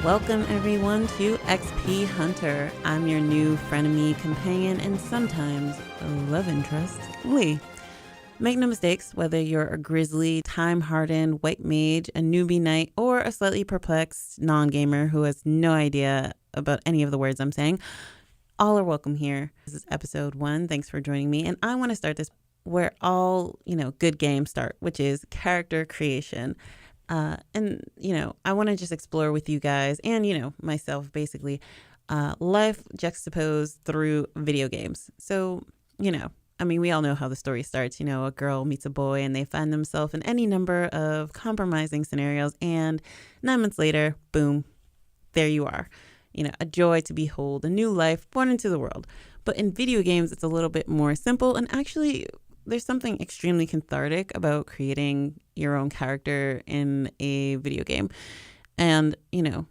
Welcome everyone to XP Hunter. I'm your new frenemy, companion, and sometimes love interest, Lee. Make no mistakes, whether you're a grizzly, time-hardened white mage, a newbie knight, or a slightly perplexed non-gamer who has no idea about any of the words I'm saying, all are welcome here. This is episode 1. Thanks for joining me. And I want to start this where all, good games start, which is character creation. I want to just explore with you guys and, myself basically, life juxtaposed through video games. So, we all know how the story starts. A girl meets a boy and they find themselves in any number of compromising scenarios. And 9 months later, boom, there you are. A joy to behold, a new life born into the world. But in video games, it's a little bit more simple. And actually, there's something extremely cathartic about creating your own character in a video game. And,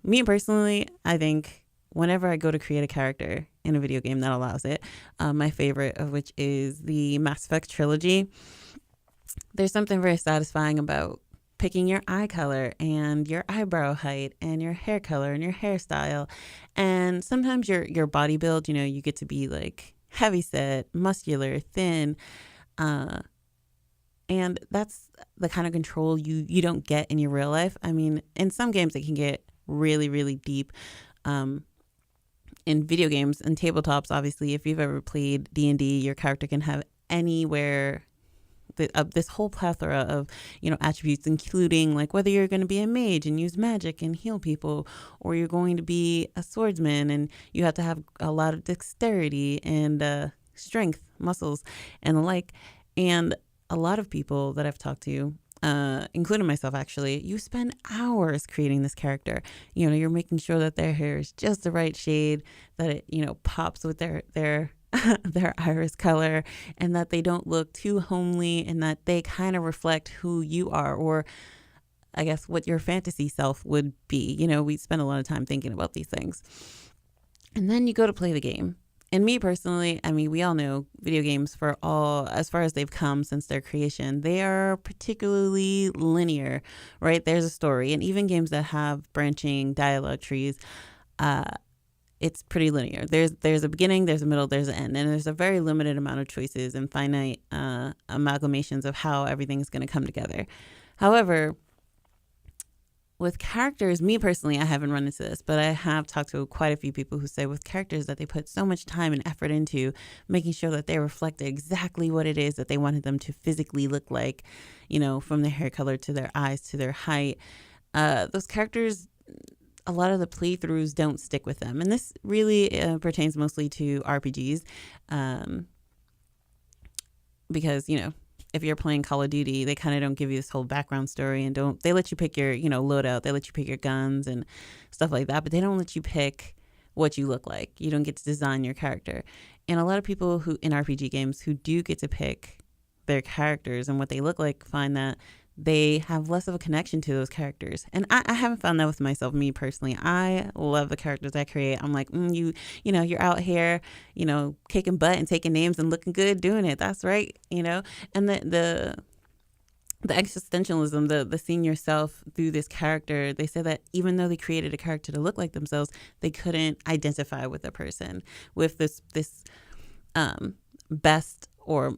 me personally, I think whenever I go to create a character in a video game that allows it, my favorite of which is the Mass Effect trilogy, there's something very satisfying about picking your eye color and your eyebrow height and your hair color and your hairstyle. And sometimes your body build, you get to be like heavyset, muscular, thin. And that's the kind of control you don't get in your real life. I mean, in some games it can get really, really deep. In video games and tabletops, obviously, if you've ever played D&D, your character can have anywhere this whole plethora of, attributes, including like whether you're going to be a mage and use magic and heal people, or you're going to be a swordsman and you have to have a lot of dexterity and strength, muscles, and the like. And a lot of people that I've talked to, including myself actually, you spend hours creating this character. You're making sure that their hair is just the right shade, that it, pops with their their iris color, and that they don't look too homely, and that they kind of reflect who you are, or I guess what your fantasy self would be. We spend a lot of time thinking about these things. And then you go to play the game. And me personally, we all know video games, for all as far as they've come since their creation, they are particularly linear, right? There's a story, and even games that have branching dialogue trees, it's pretty linear. There's a beginning, there's a middle, there's an end, and there's a very limited amount of choices and finite amalgamations of how everything's going to come together. However, with characters, me personally, I haven't run into this, but I have talked to quite a few people who say with characters that they put so much time and effort into making sure that they reflect exactly what it is that they wanted them to physically look like, from their hair color to their eyes to their height. Those characters, a lot of the playthroughs don't stick with them. And this really pertains mostly to RPGs because, if you're playing Call of Duty, they kind of don't give you this whole background story, and they let you pick your, loadout. They let you pick your guns and stuff like that, but they don't let you pick what you look like. You don't get to design your character. And a lot of people who in RPG games who do get to pick their characters and what they look like find that they have less of a connection to those characters. And I haven't found that with myself, me personally. I love the characters I create. I'm like, you're out here, kicking butt and taking names and looking good doing it. That's right, And the existentialism, the seeing yourself through this character, they say that even though they created a character to look like themselves, they couldn't identify with a person with this best or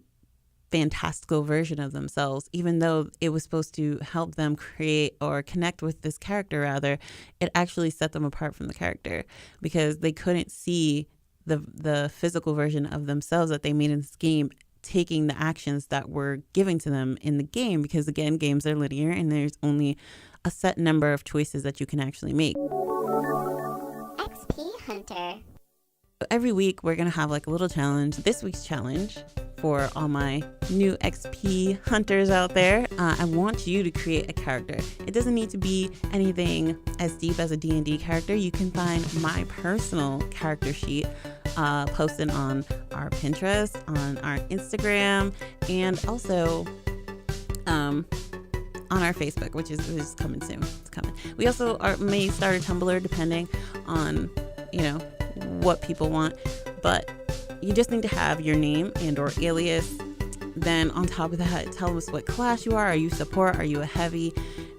fantastical version of themselves. Even though it was supposed to help them create or connect with this character, rather, it actually set them apart from the character because they couldn't see the physical version of themselves that they made in this game taking the actions that were given to them in the game, because again, games are linear and there's only a set number of choices that you can actually make. XP Hunter. Every week we're gonna have like a little challenge. This week's challenge, for all my new XP hunters out there, I want you to create a character. It doesn't need to be anything as deep as a D&D character. You can find my personal character sheet posted on our Pinterest, on our Instagram, and also on our Facebook, which is coming soon. It's coming. We also may start a Tumblr depending on, what people want, but you just need to have your name and or alias. Then on top of that, tell us what class you are. Are you support? Are you a heavy?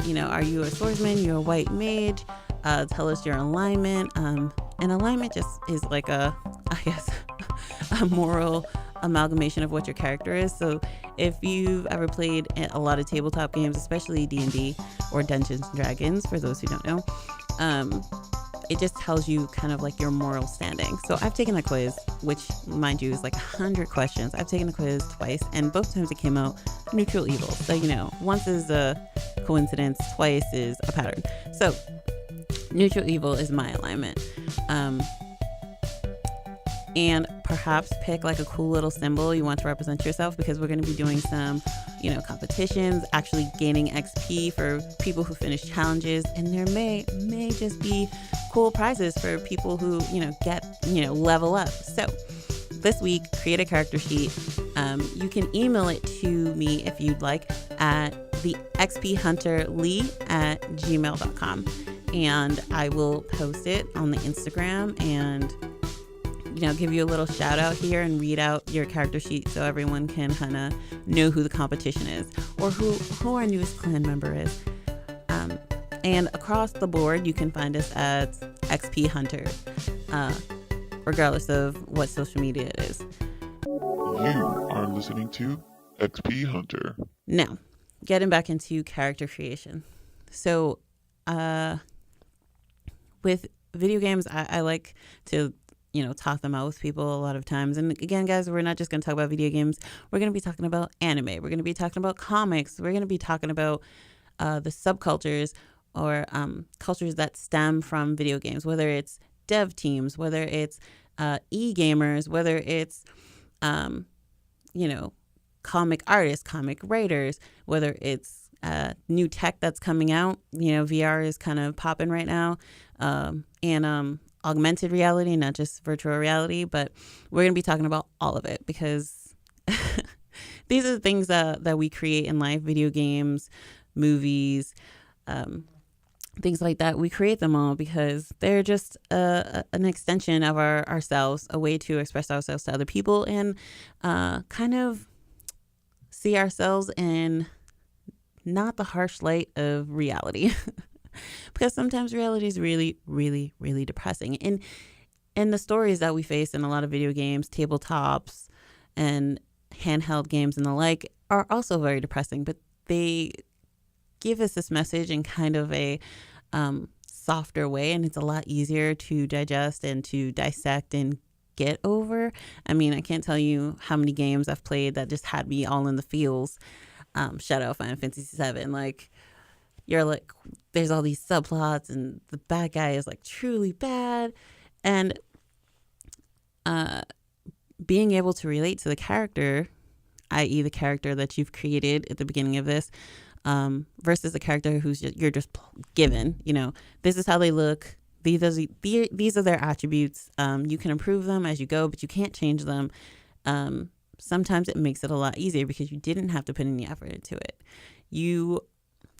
Are you a swordsman? You're a white mage? tell us your alignment. And alignment just is like I guess, a moral amalgamation of what your character is. So if you've ever played a lot of tabletop games, especially D&D or Dungeons and Dragons, for those who don't know, it just tells you kind of like your moral standing. So I've taken a quiz, which, mind you, is like 100 questions. I've taken a quiz twice, and both times it came out neutral evil. So, once is a coincidence, twice is a pattern. So neutral evil is my alignment. And perhaps pick like a cool little symbol you want to represent yourself, because we're going to be doing some, competitions, actually gaining XP for people who finish challenges. And there may just be cool prizes for people who, get, level up. So this week, create a character sheet. You can email it to me if you'd like at the xphunterlee@gmail.com. And I will post it on the Instagram and give you a little shout out here and read out your character sheet so everyone can kind of know who the competition is or who our newest clan member is. And across the board, you can find us at XP Hunter, regardless of what social media it is. You are listening to XP Hunter. Now, getting back into character creation. So, with video games, I like to talk them out with people a lot of times. And again, guys, we're not just going to talk about video games. We're going to be talking about anime. We're going to be talking about comics. We're going to be talking about the subcultures or cultures that stem from video games, whether it's dev teams, whether it's e-gamers, whether it's, comic artists, comic writers, whether it's new tech that's coming out. VR is kind of popping right now. And augmented reality, not just virtual reality, but we're going to be talking about all of it because these are the things that we create in life, video games, movies, things like that. We create them all because they're just an extension of ourselves, a way to express ourselves to other people and kind of see ourselves in not the harsh light of reality. Because sometimes reality is really, really, really depressing. And the stories that we face in a lot of video games, tabletops, and handheld games and the like are also very depressing. But they give us this message in kind of a softer way, and it's a lot easier to digest and to dissect and get over. I mean, I can't tell you how many games I've played that just had me all in the feels. Shout out Final Fantasy VII. Like, you're like, there's all these subplots and the bad guy is like truly bad. And being able to relate to the character, i.e. the character that you've created at the beginning of this, versus the character you're just given, this is how they look. These are their attributes. You can improve them as you go, but you can't change them. Sometimes it makes it a lot easier because you didn't have to put any effort into it. You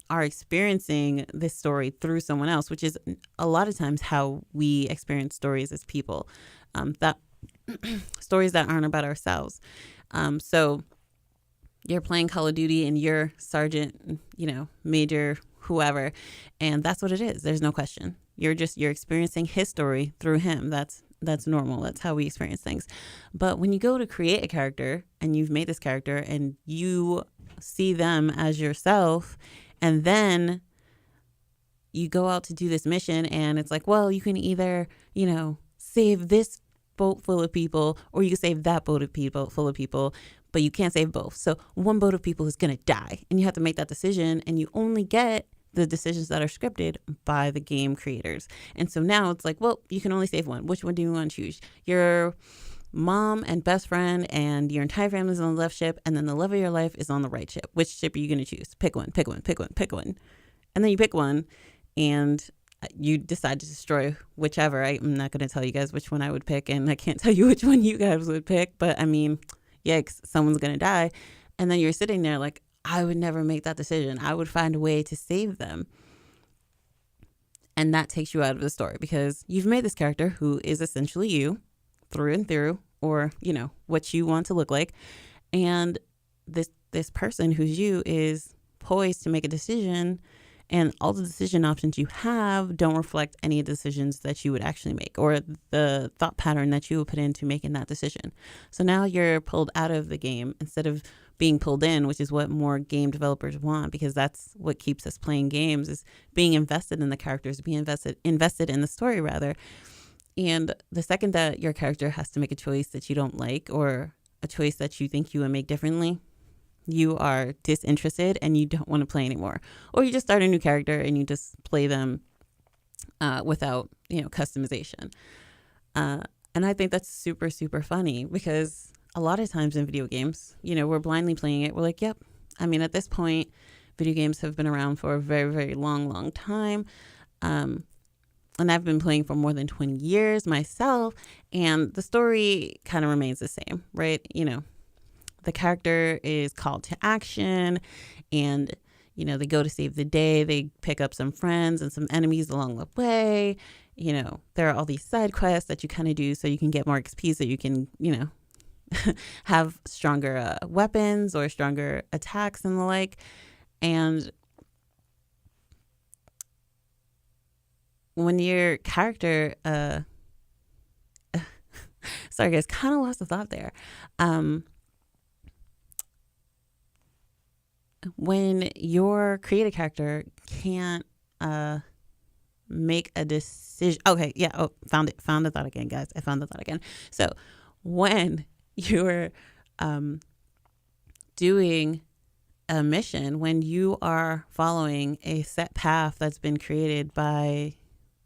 are experiencing this story through someone else, which is a lot of times how we experience stories as people, that stories that aren't about ourselves. So you're playing Call of Duty and you're Sergeant, Major, whoever, and that's what it is. There's no question. You're experiencing his story through him. That's normal. That's how we experience things. But when you go to create a character and you've made this character and you see them as yourself, and then you go out to do this mission and it's like, well, you can either, save this boat full of people or you can save that boat full of people, but you can't save both. So one boat of people is going to die and you have to make that decision, and you only get the decisions that are scripted by the game creators. And so now it's like, well, you can only save one. Which one do you want to choose? Your mom and best friend and your entire family is on the left ship, and then the love of your life is on the right ship. Which ship are you going to choose? Pick one. And then you pick one and you decide to destroy whichever. I'm not going to tell you guys which one I would pick, and I can't tell you which one you guys would pick, but I mean, yikes, someone's going to die. And then you're sitting there like, I would never make that decision. I would find a way to save them. And that takes you out of the story because you've made this character who is essentially you through and through, or, what you want to look like. And this person who's you is poised to make a decision And all the decision options you have don't reflect any decisions that you would actually make or the thought pattern that you would put into making that decision. So now you're pulled out of the game instead of being pulled in, which is what more game developers want, because that's what keeps us playing games, is being invested in the characters, being invested in the story rather. And the second that your character has to make a choice that you don't like or a choice that you think you would make differently, you are disinterested and you don't want to play anymore. Or you just start a new character and you just play them without, customization. And I think that's super, super funny because a lot of times in video games, we're blindly playing it. We're like, yep. I mean, at this point, video games have been around for a very, very long, long time. And I've been playing for more than 20 years myself. And the story kind of remains the same, right? The character is called to action and, they go to save the day. They pick up some friends and some enemies along the way. There are all these side quests that you kind of do so you can get more XP so you can, have stronger weapons or stronger attacks and the like. And when your character, sorry guys, kind of lost the thought there. When your creative character can't make a decision. Okay, yeah. Oh, found the thought again, guys. I found the thought again. So when you're doing a mission, when you are following a set path that's been created by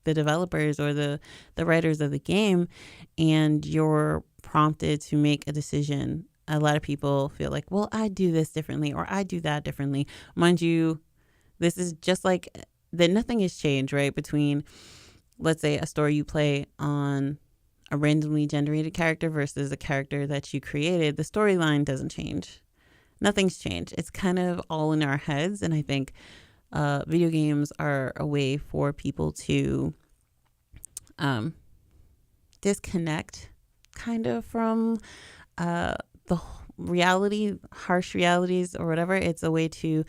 the developers or the writers of the game, and you're prompted to make a decision, a lot of people feel like, well, I do this differently or I do that differently. Mind you, this is just like that. Nothing has changed, right? Between, let's say, a story you play on a randomly generated character versus a character that you created, the storyline doesn't change. Nothing's changed. It's kind of all in our heads. And I think video games are a way for people to disconnect kind of from the reality, harsh realities or whatever. It's a way to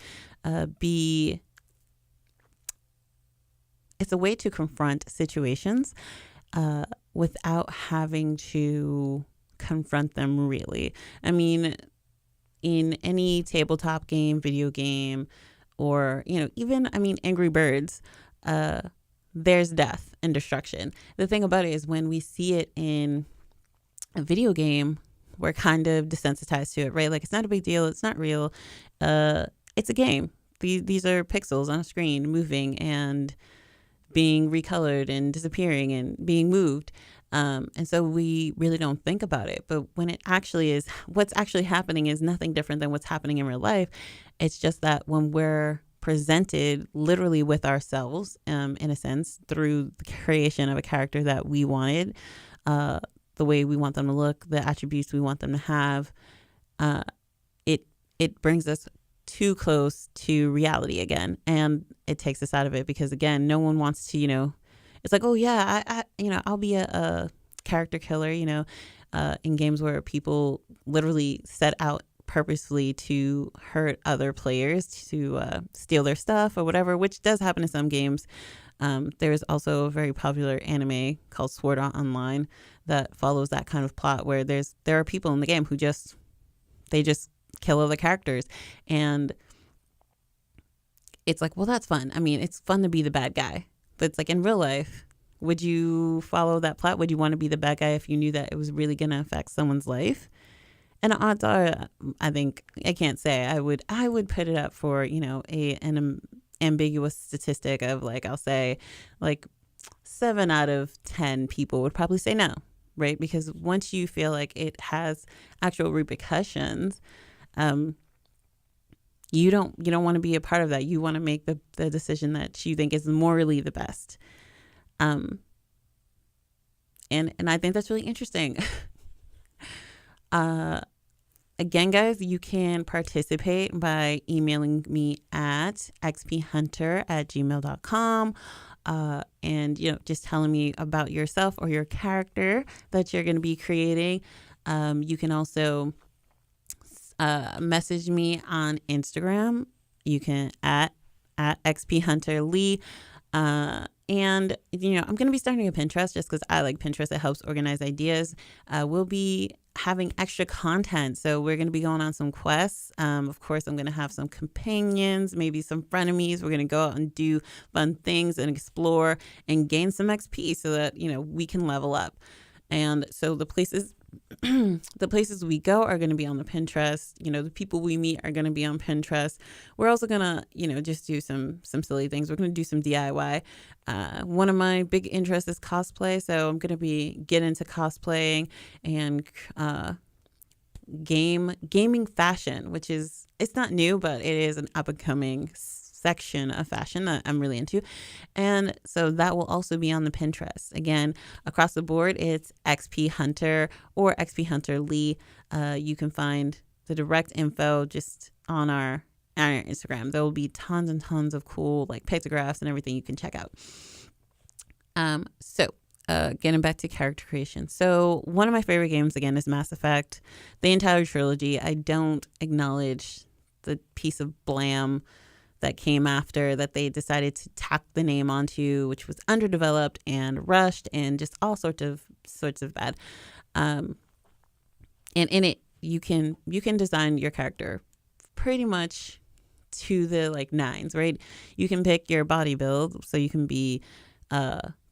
it's a way to confront situations without having to confront them really. I mean, in any tabletop game, video game, or, even, Angry Birds, there's death and destruction. The thing about it is when we see it in a video game, we're kind of desensitized to it, right? Like, it's not a big deal. It's not real. It's a game. These are pixels on a screen moving and being recolored and disappearing and being moved. And so we really don't think about it. But when it actually is, what's actually happening is nothing different than what's happening in real life. It's just that when we're presented literally with ourselves, in a sense, through the creation of a character that we wanted, the way we want them to look, the attributes we want them to have, it brings us too close to reality again. And it takes us out of it because, again, no one wants to, it's like, oh yeah, I'll be a character killer, in games where people literally set out purposefully to hurt other players, to steal their stuff or whatever, which does happen in some games. There's also a very popular anime called Sword Art Online that follows that kind of plot where there are people in the game who just kill other characters. And it's like, well, that's fun. I mean, it's fun to be the bad guy. But it's like, in real life, would you follow that plot? Would you want to be the bad guy if you knew that it was really going to affect someone's life? And the odds are, I think, I can't say. I would put it up for, an ambiguous statistic of, like, I'll say, like, 7 out of 10 people would probably say no, right? Because once you feel like it has actual repercussions, you don't want to be a part of that. You want to make the decision that you think is morally the best. And I think that's really interesting. Again, guys, you can participate by emailing me at xphunter@gmail.com. And, just telling me about yourself or your character that you're going to be creating. You can also message me on Instagram. You can at at XP Hunter Lee. And, I'm going to be starting a Pinterest just because I like Pinterest. It helps organize ideas. We'll be having extra content. So we're going to be going on some quests. Of course, I'm going to have some companions, maybe some frenemies. We're going to go out and do fun things and explore and gain some XP so that, we can level up. And so the places we go are going to be on the Pinterest. The people we meet are going to be on Pinterest. We're also going to, just do some silly things. We're going to do some DIY. One of my big interests is cosplay. So I'm going to be getting into cosplaying and gaming fashion, which it's not new, but it is an up and coming section of fashion that I'm really into. And so that will also be on the Pinterest. Again, across the board, it's XP Hunter or XP Hunter Lee. You can find the direct info just on our Instagram. There will be tons and tons of cool pictographs and everything you can check out. Getting back to character creation. So one of my favorite games, again, is Mass Effect. The entire trilogy. I don't acknowledge the piece of blam that came after that they decided to tack the name onto, which was underdeveloped and rushed and just all sorts of bad. And in it, you can design your character pretty much to the nines, right? You can pick your body build, so you can be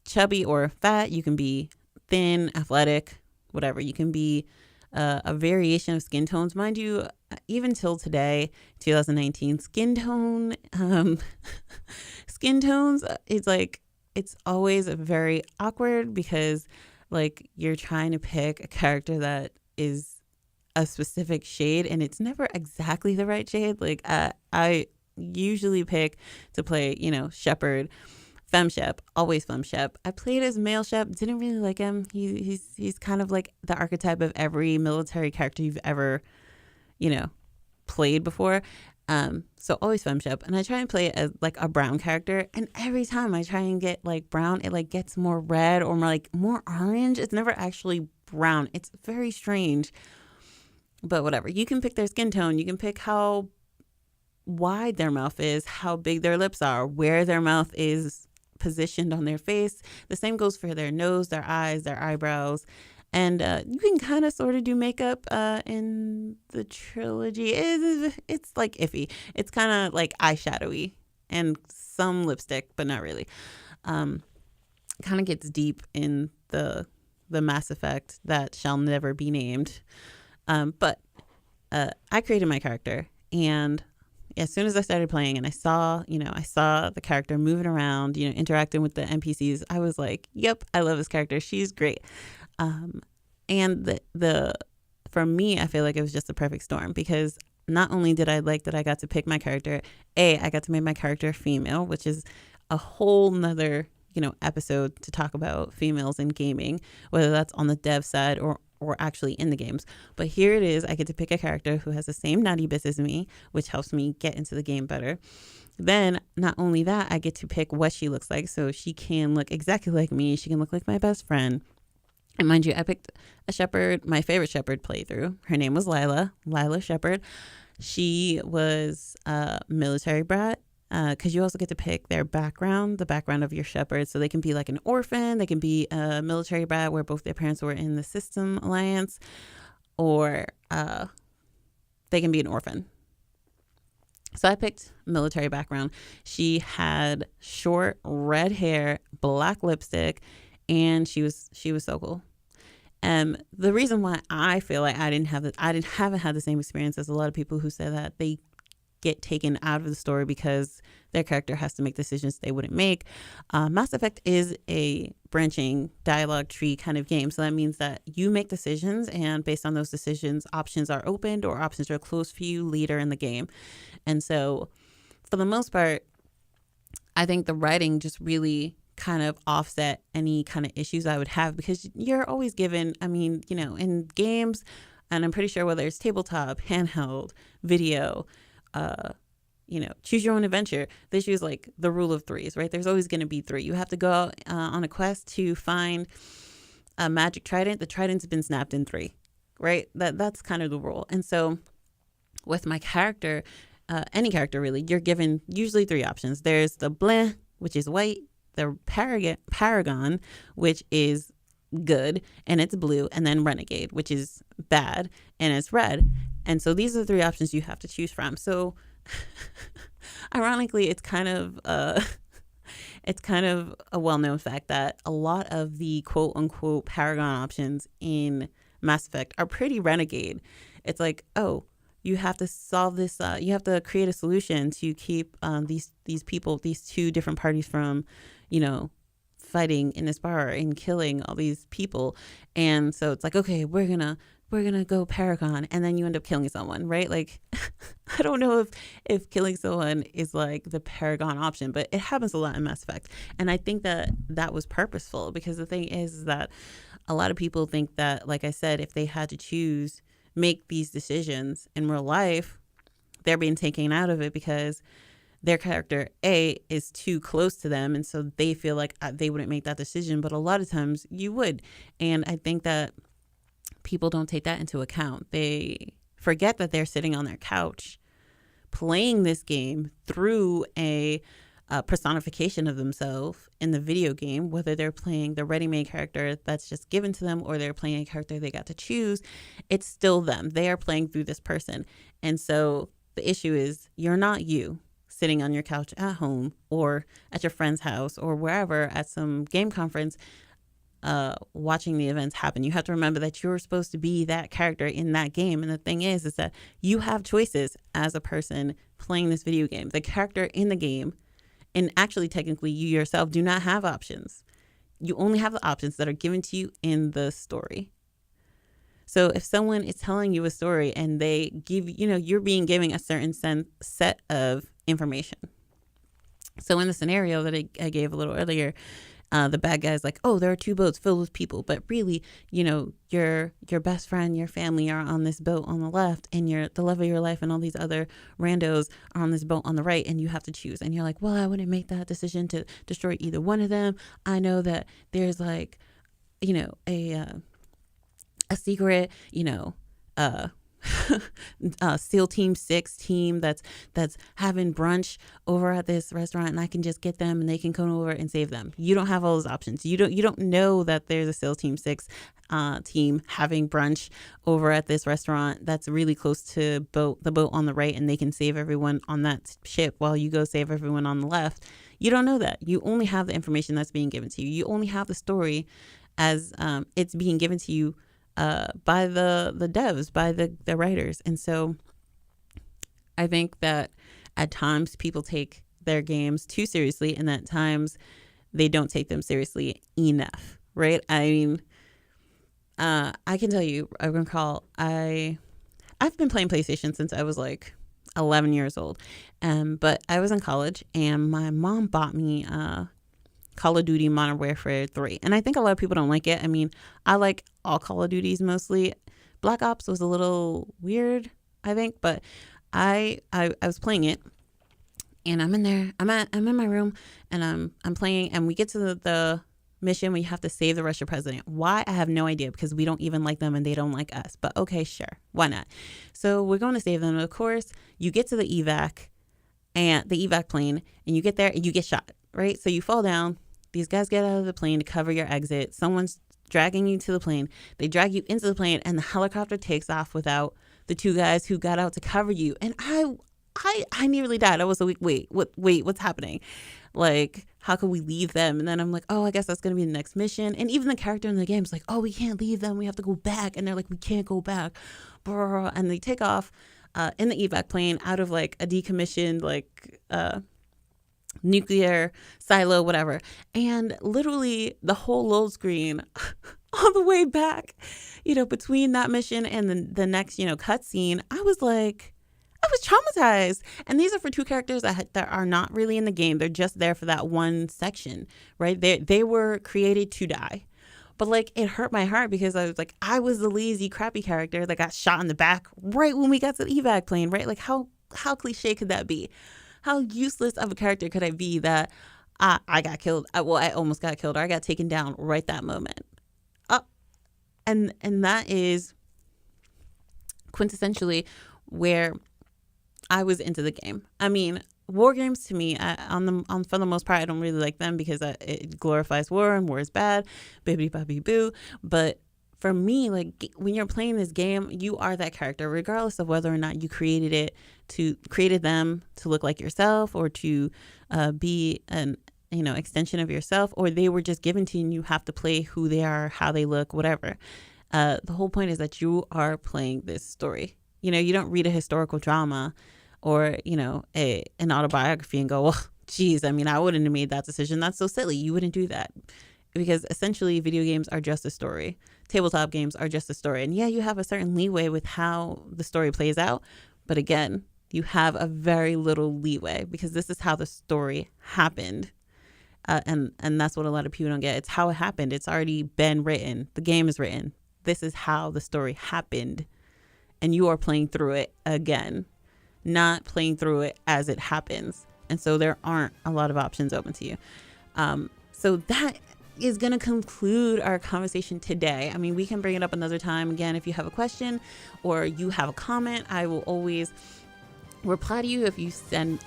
chubby or fat. You can be thin, athletic, whatever. You can be a variation of skin tones. Mind you, even till today, 2019, skin tones, it's always very awkward because you're trying to pick a character that is a specific shade and it's never exactly the right shade. I usually pick to play, Shepard, FemShep, always FemShep. I played as male Shep, didn't really like him. He's kind of like the archetype of every military character you've ever, played before. So always FemShep. And I try and play it as a brown character. And every time I try and get brown, it gets more red or more orange. It's never actually brown. It's very strange. But whatever. You can pick their skin tone. You can pick how wide their mouth is, how big their lips are, where their mouth is positioned on their face. The same goes for their nose, their eyes, their eyebrows. And you can kind of sort of do makeup in the trilogy. It's iffy. It's kind of eyeshadowy and some lipstick, but not really. Kind of gets deep in the Mass Effect that shall never be named. But I created my character, and as soon as I started playing and I saw the character moving around, interacting with the NPCs, I was like, yep, I love this character. She's great. And for me, I feel like it was just the perfect storm because not only did I like that I got to pick my character, I got to make my character female, which is a whole nother, episode to talk about females in gaming, whether that's on the dev side or actually in the games. But here it is. I get to pick a character who has the same naughty bits as me, which helps me get into the game better. Then not only that, I get to pick what she looks like. So she can look exactly like me. She can look like my best friend. And mind you, I picked a Shepard, my favorite Shepard playthrough. Her name was Lila Shepard. She was a military brat. Because you also get to pick their background, the background of your Shepard. So they can be an orphan, they can be a military brat where both their parents were in the System Alliance, or they can be an orphan. So I picked military background. She had short red hair, black lipstick, and she was so cool. The reason why I feel like I haven't had the same experience as a lot of people who say that they get taken out of the story because their character has to make decisions they wouldn't make. Mass Effect is a branching dialogue tree kind of game. So that means that you make decisions, and based on those decisions, options are opened or options are closed for you later in the game. And so for the most part, I think the writing just really kind of offset any kind of issues I would have because you're always given, in games, and I'm pretty sure whether it's tabletop, handheld, video, choose your own adventure. They choose the rule of threes, right? There's always going to be three. You have to go out on a quest to find a magic trident. The trident's been snapped in three, right? That's kind of the rule. And so with my character, any character really, you're given usually 3 options. There's the blah, which is white, the paragon, which is good and it's blue, and then renegade, which is bad and it's red. And so these are the 3 options you have to choose from. So ironically, it's kind of a well-known fact that a lot of the quote-unquote paragon options in Mass Effect are pretty renegade. It's like, oh, you have to solve this. You have to create a solution to keep these people, these 2 different parties from, fighting in this bar and killing all these people. And so it's like, okay, we're gonna go paragon, and then you end up killing someone, right? Like, I don't know if killing someone is like the paragon option, but it happens a lot in Mass Effect. And I think that was purposeful, because the thing is that a lot of people think that, like I said, if they had to make these decisions in real life, they're being taken out of it because their character A is too close to them, and so they feel like they wouldn't make that decision. But a lot of times you would. And I think that people don't take that into account. They forget that they're sitting on their couch playing this game through a personification of themselves in the video game, whether they're playing the ready-made character that's just given to them or they're playing a character they got to choose. It's still them. They are playing through this person. And so the issue is, you're not you sitting on your couch at home or at your friend's house or wherever at some game conference watching the events happen. You have to remember that you're supposed to be that character in that game. And the thing is that you have choices as a person playing this video game. The character in the game, and actually technically you yourself, do not have options. You only have the options that are given to you in the story. So if someone is telling you a story and they give, you're being given a certain set of information. So in the scenario that I gave a little earlier, the bad guy's like, oh, there are 2 boats filled with people, but really, your best friend, your family are on this boat on the left, and the love of your life and all these other randos are on this boat on the right, and you have to choose. And you're like, well, I wouldn't make that decision to destroy either one of them. I know that there's like, a secret, SEAL Team 6 team that's having brunch over at this restaurant, and I can just get them and they can come over and save them. You don't have all those options. You don't know that there's a SEAL Team 6 team having brunch over at this restaurant that's really close to the boat on the right, and they can save everyone on that ship while you go save everyone on the left. You don't know that. You only have the information that's being given to you. You only have the story as it's being given to you by the devs, by the writers. And so I think that at times people take their games too seriously, and at times they don't take them seriously enough, right? I mean, I can tell you, I recall I've been playing PlayStation since I was like 11 years old, but I was in college and my mom bought me Call of Duty Modern Warfare 3. And I think a lot of people don't like it. I mean, I like all Call of Duties mostly. Black Ops was a little weird, I think, but I was playing it, and I'm in there. I'm in my room, and I'm playing, and we get to the mission where you have to save the Russian president. Why? I have no idea, because we don't even like them and they don't like us. But okay, sure. Why not? So we're going to save them. And of course, you get to the evac plane, and you get there and you get shot, right? So you fall down. These guys get out of the plane to cover your exit. Someone's dragging you to the plane. They drag you into the plane, and the helicopter takes off without the 2 guys who got out to cover you. And I nearly died. I was like, wait, what's happening? Like, how can we leave them? And then I'm like, oh, I guess that's going to be the next mission. And even the character in the game is like, oh, we can't leave them. We have to go back. And they're like, we can't go back. And they take off in the evac plane out of like a decommissioned nuclear silo, whatever. And literally the whole load screen all the way back, between that mission and the next, cutscene, I was traumatized. And these are for 2 characters that are not really in the game. They're just there for that one section, right? They were created to die. But like, it hurt my heart because I was the lazy, crappy character that got shot in the back right when we got to the evac plane, right? Like, how cliche could that be? How useless of a character could I be that I got killed? I almost got killed, or I got taken down right that moment. And that is quintessentially where I was into the game. I mean, war games to me, for the most part, I don't really like them because it glorifies war and war is bad, bibbidi bobbidi boo. But for me, like when you're playing this game, you are that character, regardless of whether or not you created them to look like yourself or to be an extension of yourself, or they were just given to you and you have to play who they are, how they look, whatever. The whole point is that you are playing this story. You don't read a historical drama or, an autobiography and go, well, geez, I mean, I wouldn't have made that decision. That's so silly. You wouldn't do that. Because essentially video games are just a story. Tabletop games are just a story. And yeah, you have a certain leeway with how the story plays out. But again, you have a very little leeway because this is how the story happened. And that's what a lot of people don't get. It's how it happened. It's already been written. The game is written. This is how the story happened. And you are playing through it again, not playing through it as it happens. And so there aren't a lot of options open to you. So that is going to conclude our conversation today. I mean, we can bring it up another time. Again, if you have a question or you have a comment, I will always reply to you if you send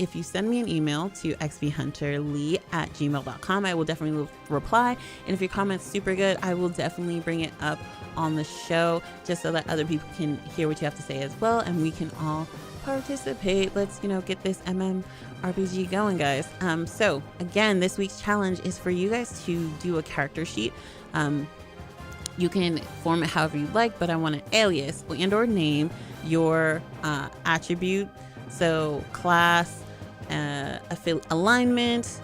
me an email to xvhunterlee@gmail.com. I will definitely reply. And if your comment's super good, I will definitely bring it up on the show just so that other people can hear what you have to say as well, and we can all participate. Let's get this MMORPG going, guys. So again, this week's challenge is for you guys to do a character sheet. You can form it however you like, but I want an alias and or name, your attribute, so class, alignment,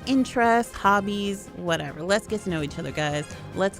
interests, hobbies, whatever. Let's get to know each other, guys. Let's